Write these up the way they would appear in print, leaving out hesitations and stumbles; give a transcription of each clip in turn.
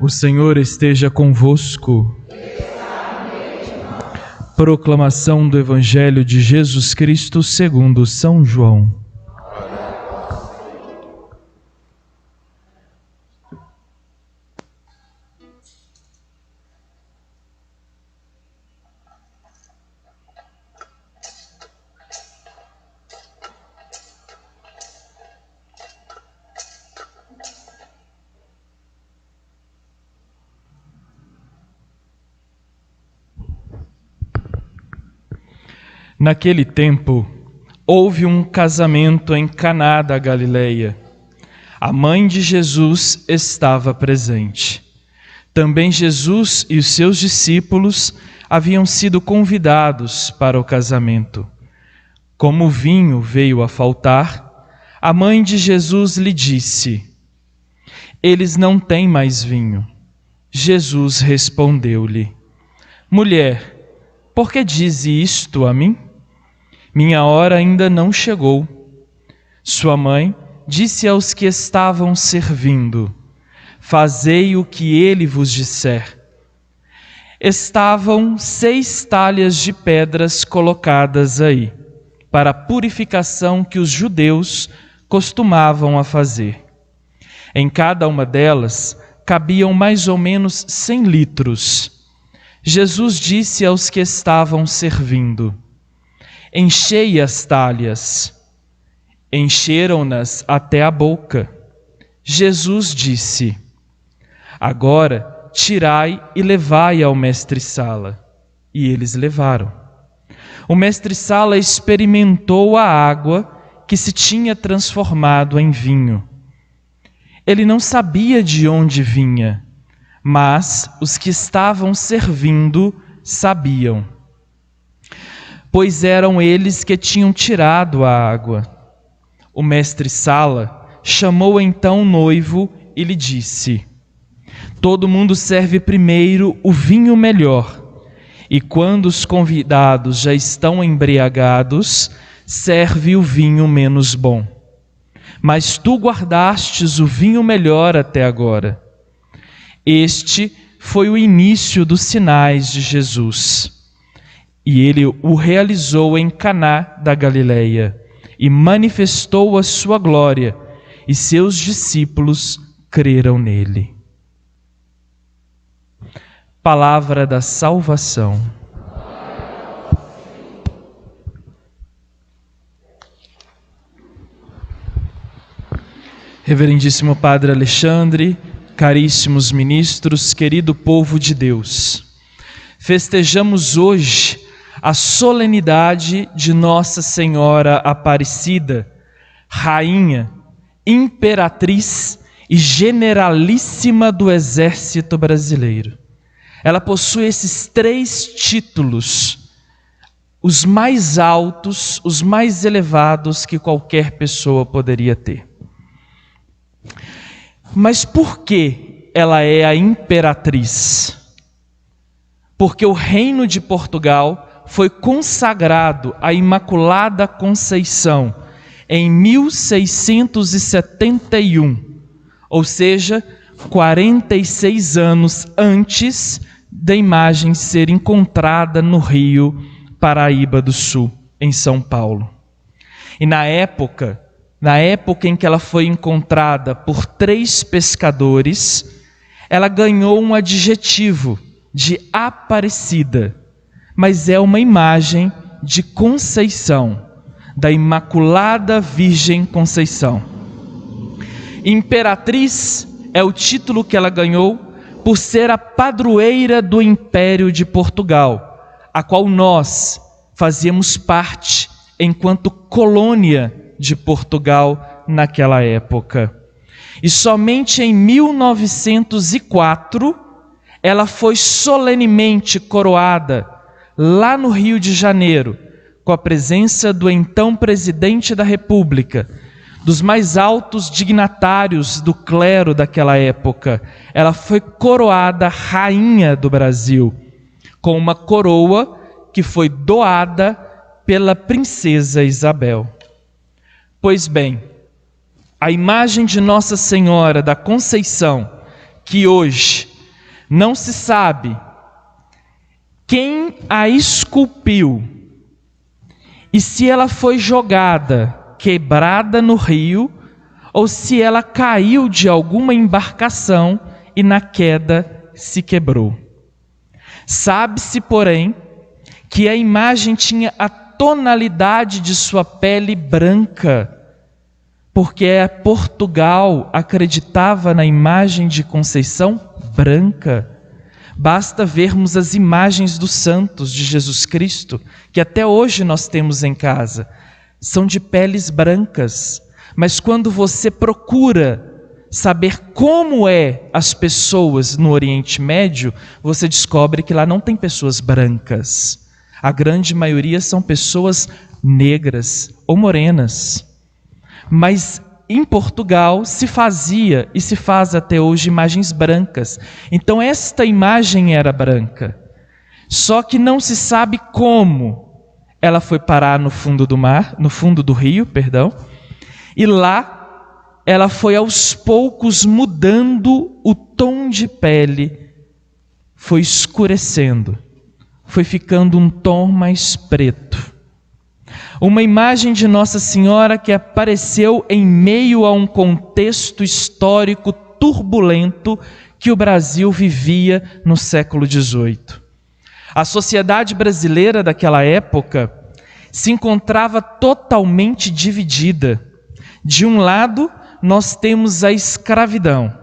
O Senhor esteja convosco. Proclamação do Evangelho de Jesus Cristo segundo São João. Naquele tempo, houve um casamento em Caná da Galileia. A mãe de Jesus estava presente. Também Jesus e os seus discípulos haviam sido convidados para o casamento. Como o vinho veio a faltar, a mãe de Jesus lhe disse: "Eles não têm mais vinho." Jesus respondeu-lhe: "Mulher, por que dize isto a mim? Minha hora ainda não chegou." Sua mãe disse aos que estavam servindo: "Fazei o que ele vos disser." Estavam 6 talhas de pedras colocadas aí, para a purificação que os judeus costumavam a fazer. Em cada uma delas cabiam mais ou menos 100 litros. Jesus disse aos que estavam servindo: "Enchei as talhas." Encheram-nas até a boca. Jesus disse: "Agora tirai e levai ao mestre-sala." E eles levaram. O mestre-sala experimentou a água que se tinha transformado em vinho. Ele não sabia de onde vinha, mas os que estavam servindo sabiam, pois eram eles que tinham tirado a água. O mestre-sala chamou então o noivo e lhe disse: "Todo mundo serve primeiro o vinho melhor, e quando os convidados já estão embriagados, serve o vinho menos bom. Mas tu guardastes o vinho melhor até agora." Este foi o início dos sinais de Jesus. E ele o realizou em Caná da Galileia e manifestou a sua glória, e seus discípulos creram nele. Palavra da salvação. Reverendíssimo Padre Alexandre, caríssimos ministros, querido povo de Deus, festejamos hoje a solenidade de Nossa Senhora Aparecida, Rainha, Imperatriz e Generalíssima do Exército Brasileiro. Ela possui esses 3 títulos, os mais altos, os mais elevados que qualquer pessoa poderia ter. Mas por que ela é a Imperatriz? Porque o Reino de Portugal foi consagrado à Imaculada Conceição em 1671, ou seja, 46 anos antes da imagem ser encontrada no Rio Paraíba do Sul, em São Paulo. E na época em que ela foi encontrada por 3 pescadores, ela ganhou um adjetivo de Aparecida, mas é uma imagem de Conceição, da Imaculada Virgem Conceição. Imperatriz é o título que ela ganhou por ser a padroeira do Império de Portugal, a qual nós fazíamos parte enquanto colônia de Portugal naquela época. E somente em 1904 ela foi solenemente coroada lá no Rio de Janeiro, com a presença do então presidente da República, dos mais altos dignatários do clero daquela época. Ela foi coroada rainha do Brasil, com uma coroa que foi doada pela princesa Isabel. Pois bem, a imagem de Nossa Senhora da Conceição, que hoje Não se sabe quem a esculpiu e se ela foi jogada, quebrada no rio, ou se ela caiu de alguma embarcação e na queda se quebrou. Sabe-se, porém, que a imagem tinha a tonalidade de sua pele branca, porque Portugal acreditava na imagem de Conceição branca. Basta vermos as imagens dos santos de Jesus Cristo, que até hoje nós temos em casa. São de peles brancas, mas quando você procura saber como as pessoas no Oriente Médio, você descobre que lá não tem pessoas brancas. A grande maioria são pessoas negras ou morenas. Mas em Portugal se fazia e se faz até hoje imagens brancas. Então esta imagem era branca. Só que não se sabe como ela foi parar no fundo do mar, no fundo do rio, e lá ela foi aos poucos mudando o tom de pele, foi escurecendo, foi ficando um tom mais preto. Uma imagem de Nossa Senhora que apareceu em meio a um contexto histórico turbulento que o Brasil vivia no século XVIII. A sociedade brasileira daquela época se encontrava totalmente dividida. De um lado, nós temos a escravidão,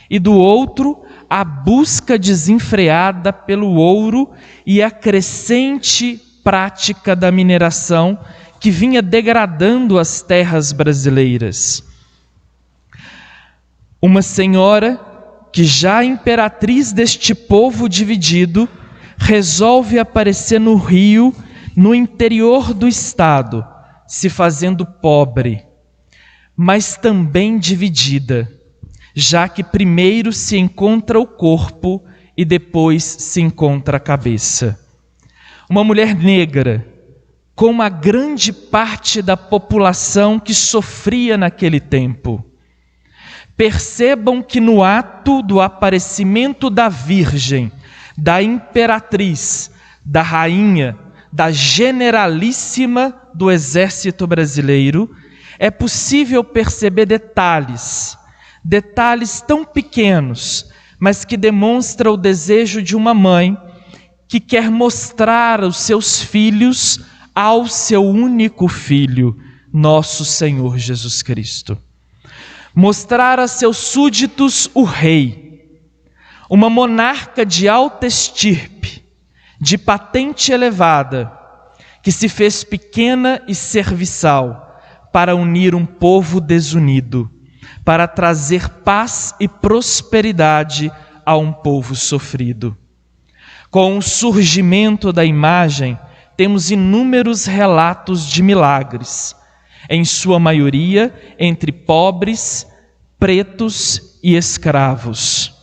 e do outro, a busca desenfreada pelo ouro e a crescente prática da mineração que vinha degradando as terras brasileiras. Uma senhora, que já imperatriz deste povo dividido, resolve aparecer no rio, no interior do estado, se fazendo pobre, mas também dividida, já que primeiro se encontra o corpo e depois se encontra a cabeça. Uma mulher negra, com uma grande parte da população que sofria naquele tempo. Percebam que no ato do aparecimento da Virgem, da imperatriz, da rainha, da generalíssima do exército brasileiro, é possível perceber detalhes tão pequenos, mas que demonstram o desejo de uma mãe que quer mostrar os seus filhos ao seu único filho, nosso Senhor Jesus Cristo. Mostrar a seus súditos o rei, uma monarca de alta estirpe, de patente elevada, que se fez pequena e serviçal para unir um povo desunido, para trazer paz e prosperidade a um povo sofrido. Com o surgimento da imagem, temos inúmeros relatos de milagres, em sua maioria entre pobres, pretos e escravos.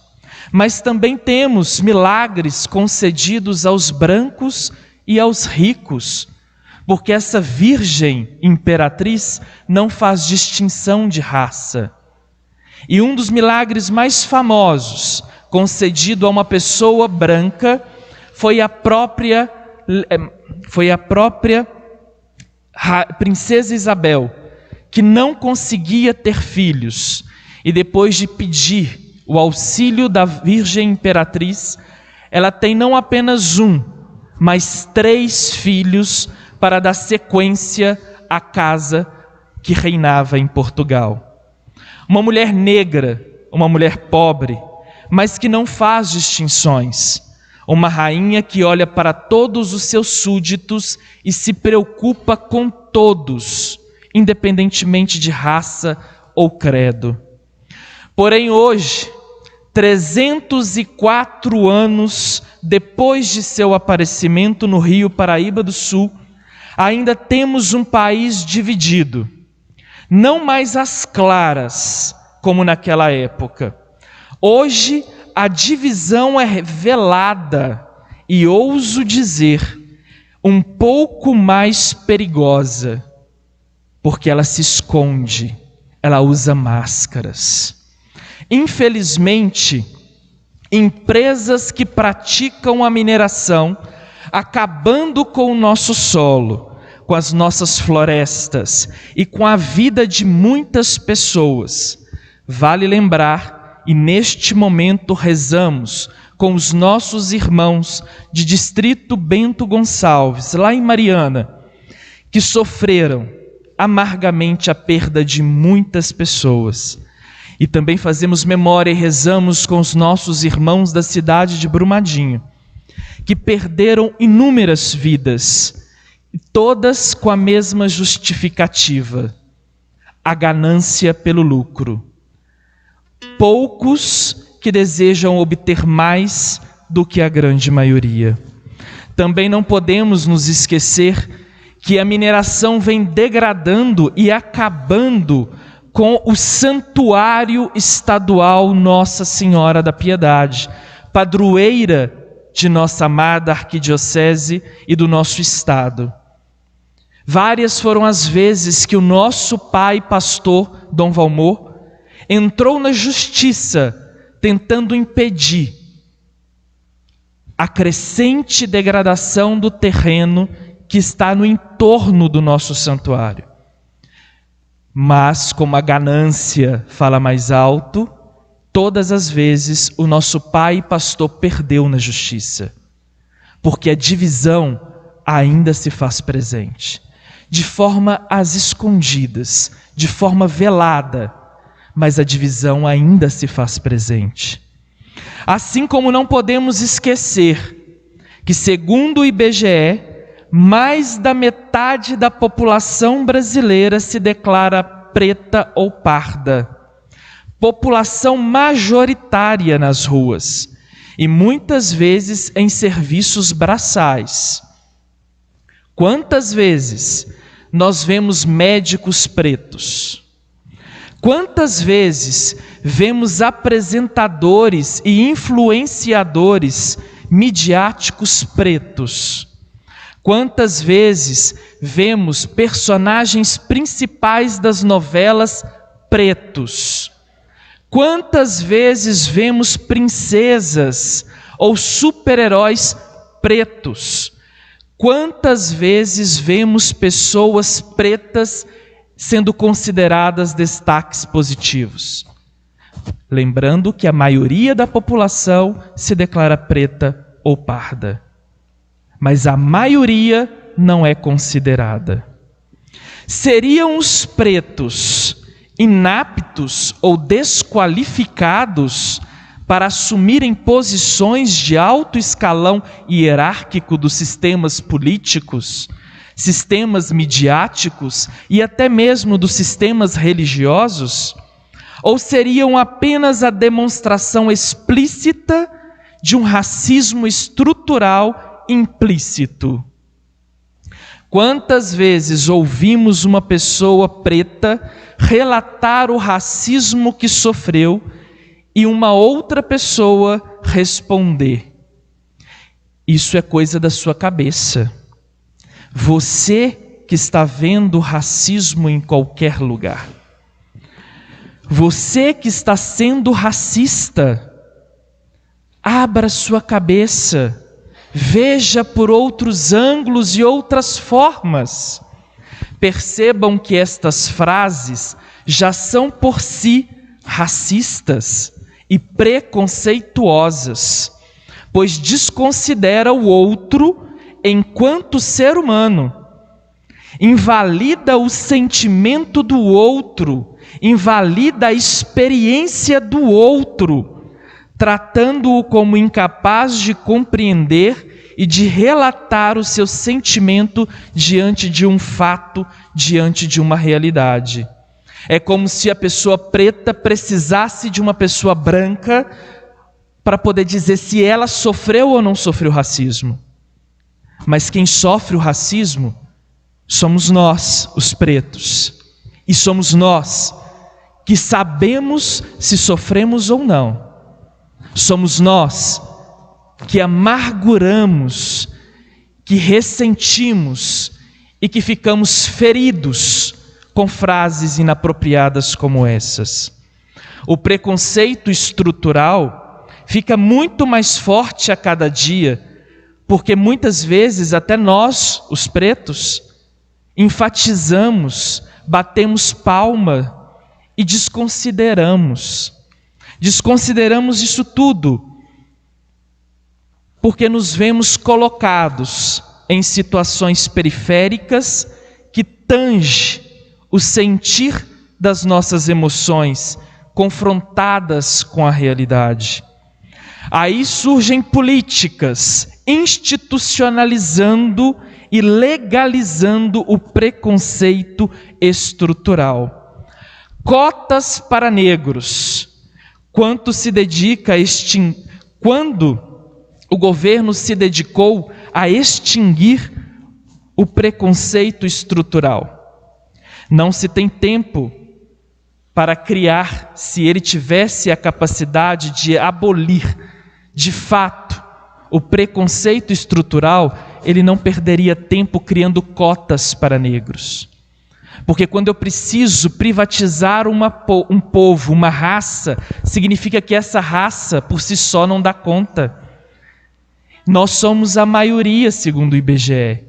Mas também temos milagres concedidos aos brancos e aos ricos, porque essa Virgem imperatriz não faz distinção de raça. E um dos milagres mais famosos concedido a uma pessoa branca foi a própria princesa Isabel, que não conseguia ter filhos, e depois de pedir o auxílio da Virgem Imperatriz, ela tem não apenas mas 3 filhos para dar sequência à casa que reinava em Portugal. Uma mulher negra, uma mulher pobre, mas que não faz distinções. Uma rainha que olha para todos os seus súditos e se preocupa com todos, independentemente de raça ou credo. Porém hoje, 304 anos depois de seu aparecimento no Rio Paraíba do Sul, ainda temos um país dividido, não mais às claras, como naquela época. Hoje, a divisão é velada e, ouso dizer, um pouco mais perigosa, porque ela se esconde, ela usa máscaras. Infelizmente, empresas que praticam a mineração, acabando com o nosso solo, com as nossas florestas e com a vida de muitas pessoas. Vale lembrar, e neste momento rezamos com os nossos irmãos de Distrito Bento Gonçalves, lá em Mariana, que sofreram amargamente a perda de muitas pessoas. E também fazemos memória e rezamos com os nossos irmãos da cidade de Brumadinho, que perderam inúmeras vidas, todas com a mesma justificativa: a ganância pelo lucro. Poucos que desejam obter mais do que a grande maioria. Também não podemos nos esquecer que a mineração vem degradando e acabando com o Santuário Estadual Nossa Senhora da Piedade, padroeira de nossa amada arquidiocese e do nosso estado. Várias foram as vezes que o nosso pai pastor, Dom Valmor, entrou na justiça tentando impedir a crescente degradação do terreno que está no entorno do nosso santuário. Mas, como a ganância fala mais alto, todas as vezes o nosso pai e pastor perdeu na justiça, porque a divisão ainda se faz presente, de forma às escondidas, de forma velada, mas a divisão ainda se faz presente. Assim como não podemos esquecer que, segundo o IBGE, mais da metade da população brasileira se declara preta ou parda. População majoritária nas ruas e muitas vezes em serviços braçais. Quantas vezes nós vemos médicos pretos? Quantas vezes vemos apresentadores e influenciadores midiáticos pretos? Quantas vezes vemos personagens principais das novelas pretos? Quantas vezes vemos princesas ou super-heróis pretos? Quantas vezes vemos pessoas pretas sendo consideradas destaques positivos? Lembrando que a maioria da população se declara preta ou parda, mas a maioria não é considerada. Seriam os pretos inaptos ou desqualificados para assumirem posições de alto escalão hierárquico dos sistemas políticos, sistemas midiáticos e até mesmo dos sistemas religiosos? Ou seriam apenas a demonstração explícita de um racismo estrutural implícito? Quantas vezes ouvimos uma pessoa preta relatar o racismo que sofreu e uma outra pessoa responder: isso é coisa da sua cabeça. Você que está vendo racismo em qualquer lugar. Você que está sendo racista, abra sua cabeça, veja por outros ângulos e outras formas. Percebam que estas frases já são por si racistas e preconceituosas, pois desconsidera o outro enquanto ser humano, invalida o sentimento do outro, invalida a experiência do outro, tratando-o como incapaz de compreender e de relatar o seu sentimento diante de um fato, diante de uma realidade. É como se a pessoa preta precisasse de uma pessoa branca para poder dizer se ela sofreu ou não sofreu racismo. Mas quem sofre o racismo somos nós, os pretos. E somos nós que sabemos se sofremos ou não. Somos nós que amarguramos, que ressentimos e que ficamos feridos com frases inapropriadas como essas. O preconceito estrutural fica muito mais forte a cada dia, porque muitas vezes até nós, os pretos, enfatizamos, batemos palma e desconsideramos isso tudo, porque nos vemos colocados em situações periféricas que tange o sentir das nossas emoções, confrontadas com a realidade. Aí surgem políticas institucionalizando e legalizando o preconceito estrutural. Cotas para negros. Quando o governo se dedicou a extinguir o preconceito estrutural. Não se tem tempo para criar, se ele tivesse a capacidade de abolir, de fato, o preconceito estrutural, ele não perderia tempo criando cotas para negros. Porque quando eu preciso privatizar um povo, uma raça, significa que essa raça por si só não dá conta. Nós somos a maioria, segundo o IBGE,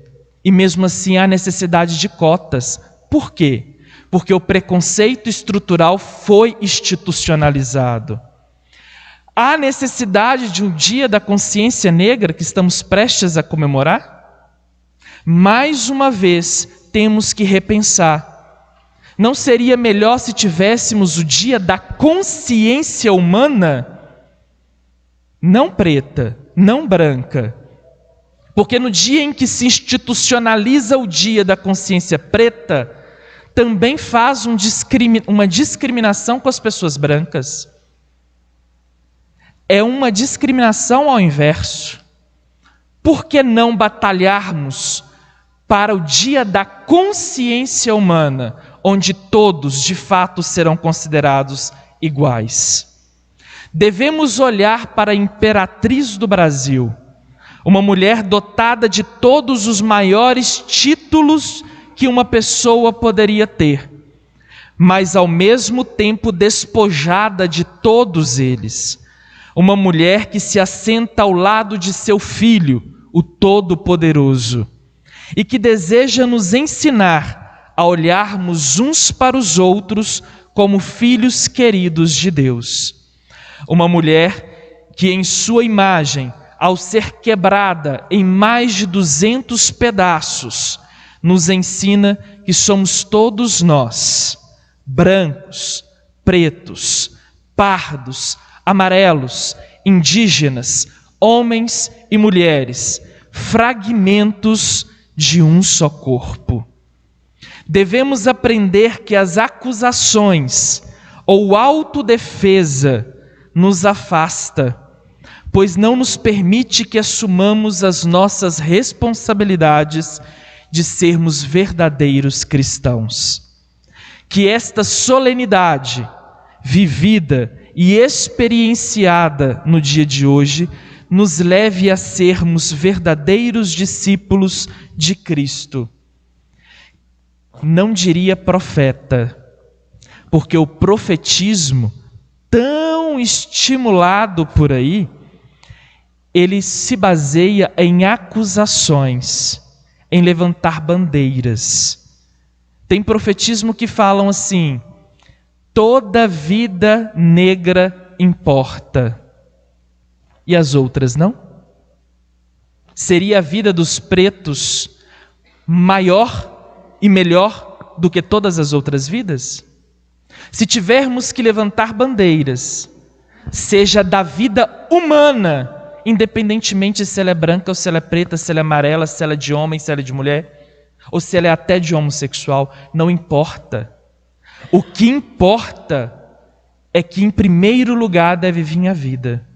e mesmo assim há necessidade de cotas. Por quê? Porque o preconceito estrutural foi institucionalizado. Há necessidade de um Dia da Consciência Negra que estamos prestes a comemorar? Mais uma vez, temos que repensar. Não seria melhor se tivéssemos o Dia da Consciência Humana? Não preta, não branca. Porque no dia em que se institucionaliza o Dia da Consciência Preta, também faz uma discriminação com as pessoas brancas. É uma discriminação ao inverso. Por que não batalharmos para o Dia da Consciência Humana, onde todos de fato serão considerados iguais? Devemos olhar para a imperatriz do Brasil, uma mulher dotada de todos os maiores títulos que uma pessoa poderia ter, mas ao mesmo tempo despojada de todos eles. Uma mulher que se assenta ao lado de seu Filho, o Todo-Poderoso, e que deseja nos ensinar a olharmos uns para os outros como filhos queridos de Deus. Uma mulher que em sua imagem, ao ser quebrada em mais de 200 pedaços, nos ensina que somos todos nós, brancos, pretos, pardos, amarelos, indígenas, homens e mulheres, fragmentos de um só corpo. Devemos aprender que as acusações ou autodefesa nos afasta, pois não nos permite que assumamos as nossas responsabilidades de sermos verdadeiros cristãos. Que esta solenidade, vivida e experienciada no dia de hoje, nos leve a sermos verdadeiros discípulos de Cristo. Não diria profeta, porque o profetismo, tão estimulado por aí, ele se baseia em acusações, em levantar bandeiras. Tem profetismo que falam assim: toda vida negra importa. E as outras não? Seria a vida dos pretos maior e melhor do que todas as outras vidas? Se tivermos que levantar bandeiras, seja da vida humana, independentemente se ela é branca ou se ela é preta, se ela é amarela, se ela é de homem, se ela é de mulher, ou se ela é até de homossexual, não importa. O que importa é que em primeiro lugar deve vir a vida.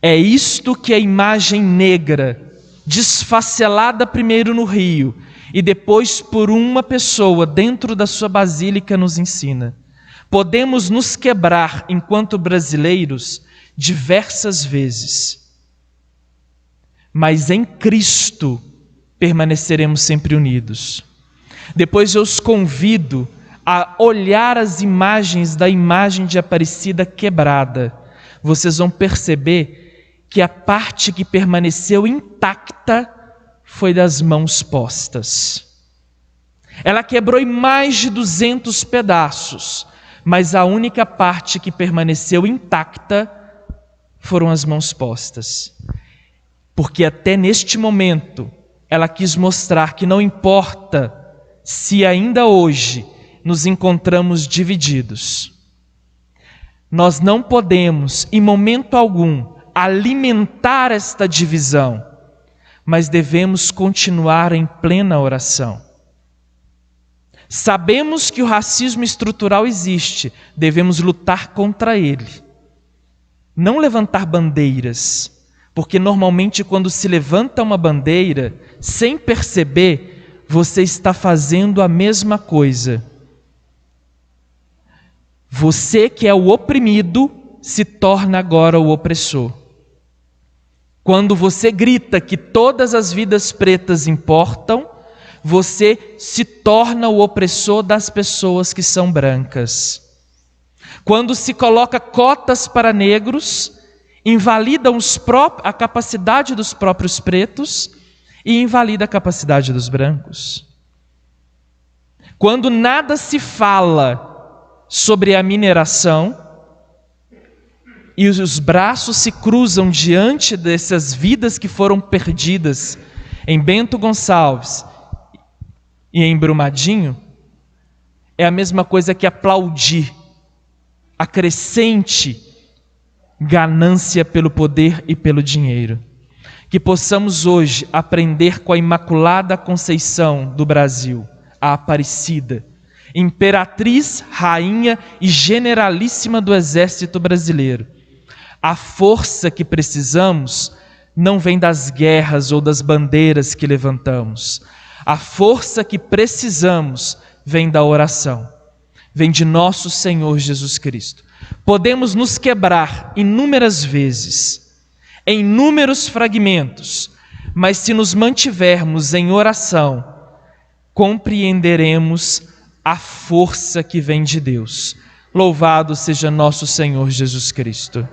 É isto que a imagem negra, desfacelada primeiro no Rio e depois por uma pessoa dentro da sua basílica, nos ensina. Podemos nos quebrar enquanto brasileiros diversas vezes, mas em Cristo permaneceremos sempre unidos. Depois eu os convido a olhar as imagens da imagem de Aparecida quebrada, vocês vão perceber que a parte que permaneceu intacta foi das mãos postas. Ela quebrou em mais de 200 pedaços, mas a única parte que permaneceu intacta foram as mãos postas. Porque até neste momento, ela quis mostrar que não importa se ainda hoje nos encontramos divididos. Nós não podemos, em momento algum, alimentar esta divisão, mas devemos continuar em plena oração. Sabemos que o racismo estrutural existe, devemos lutar contra ele. Não levantar bandeiras, porque normalmente quando se levanta uma bandeira, sem perceber, você está fazendo a mesma coisa. Você que é o oprimido, se torna agora o opressor. Quando você grita que todas as vidas pretas importam, você se torna o opressor das pessoas que são brancas. Quando se coloca cotas para negros, invalida a capacidade dos próprios pretos e invalida a capacidade dos brancos. Quando nada se fala sobre a mineração e os braços se cruzam diante dessas vidas que foram perdidas em Bento Gonçalves e em Brumadinho, é a mesma coisa que aplaudir a crescente ganância pelo poder e pelo dinheiro. Que possamos hoje aprender com a Imaculada Conceição do Brasil, a Aparecida, imperatriz, rainha e generalíssima do exército brasileiro. A força que precisamos não vem das guerras ou das bandeiras que levantamos. A força que precisamos vem da oração, vem de nosso Senhor Jesus Cristo. Podemos nos quebrar inúmeras vezes, em inúmeros fragmentos, mas se nos mantivermos em oração, compreenderemos a força que vem de Deus. Louvado seja nosso Senhor Jesus Cristo.